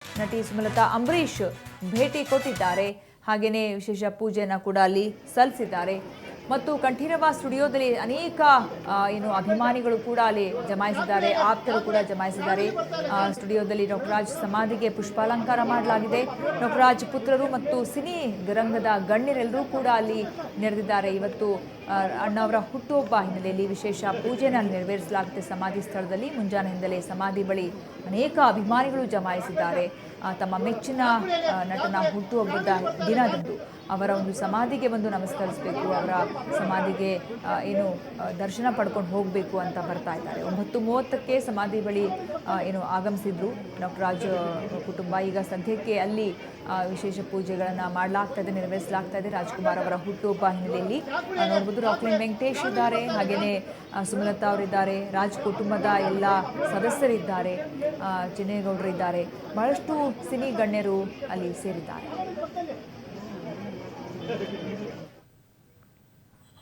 ನಟಿ ಸುಮಲತಾ ಅಂಬರೀಶ್ ಭೇಟಿ ಕೊಟ್ಟಿದ್ದಾರೆ. ಹಾಗೆಯೇ ವಿಶೇಷ ಪೂಜೆಯನ್ನು ಕೂಡ ಅಲ್ಲಿ ಸಲ್ಲಿಸಿದ್ದಾರೆ. ಮತ್ತು ಕಂಠೀರವ ಸ್ಟುಡಿಯೋದಲ್ಲಿ ಅನೇಕ ಅಭಿಮಾನಿಗಳು ಕೂಡ ಅಲ್ಲಿ ಜಮಾಯಿಸಿದ್ದಾರೆ, ಆಪ್ತರು ಕೂಡ ಜಮಾಯಿಸಿದ್ದಾರೆ. ಸ್ಟುಡಿಯೋದಲ್ಲಿ ಡಾಕ್ಟರ್ ರಾಜ್ ಸಮಾಧಿಗೆ ಪುಷ್ಪಾಲಂಕಾರ ಮಾಡಲಾಗಿದೆ. ಡಾಕ್ಟರ್ ರಾಜ್ ಪುತ್ರರು ಮತ್ತು ಸಿನಿ ರಂಗದ ಗಣ್ಯರೆಲ್ಲರೂ ಕೂಡ ಅಲ್ಲಿ ನೆರೆದಿದ್ದಾರೆ. ಇವತ್ತು ಅಣ್ಣವರ ಹುಟ್ಟುಹಬ್ಬ ಹಿನ್ನೆಲೆಯಲ್ಲಿ ವಿಶೇಷ ಪೂಜೆಯನ್ನು ನೆರವೇರಿಸಲಾಗುತ್ತೆ. ಸಮಾಧಿ ಸ್ಥಳದಲ್ಲಿ ಮುಂಜಾನೆಯಿಂದಲೇ ಸಮಾಧಿ ಬಳಿ ಅನೇಕ ಅಭಿಮಾನಿಗಳು ಜಮಾಯಿಸಿದ್ದಾರೆ. ತಮ್ಮ ಮೆಚ್ಚಿನ ನಟನ ಹುಟ್ಟುಹಬ್ಬದ ದಿನದಂದು ಅವರ ಒಂದು ಸಮಾಧಿಗೆ ಬಂದು ನಮಸ್ಕರಿಸಬೇಕು, ಅವರ ಸಮಾಧಿಗೆ ದರ್ಶನ ಪಡ್ಕೊಂಡು ಹೋಗಬೇಕು ಅಂತ ಬರ್ತಾ ಇದ್ದಾರೆ. 9:30ಕ್ಕೆ ಸಮಾಧಿ ಬಳಿ ಆಗಮಿಸಿದ್ರು ಡಾಕ್ಟರ್ ರಾಜ್ ಕುಟುಂಬ. ಈಗ ಸದ್ಯಕ್ಕೆ ಅಲ್ಲಿ ವಿಶೇಷ ಪೂಜೆಗಳನ್ನು ಮಾಡಲಾಗ್ತಾ ಇದೆ, ನೆರವೇರಿಸಲಾಗ್ತಾ ಇದೆ. ರಾಜ್ಕುಮಾರ್ ಅವರ ಹುಟ್ಟುಹಬ್ಬ ಹಿನ್ನೆಲೆಯಲ್ಲಿ ನೋಡ್ಬೋದು ರಾಕ್ಲೈನ್ ವೆಂಕಟೇಶ್ ಇದ್ದಾರೆ, ಹಾಗೆಯೇ ಸುಮಲತಾ ಅವರಿದ್ದಾರೆ, ರಾಜ್ ಕುಟುಂಬದ ಎಲ್ಲ ಸದಸ್ಯರಿದ್ದಾರೆ, ಚಿನ್ನೇಗೌಡರಿದ್ದಾರೆ, ಬಹಳಷ್ಟು ಸಿನಿ ಗಣ್ಯರು ಅಲ್ಲಿ ಸೇರಿದ್ದಾರೆ.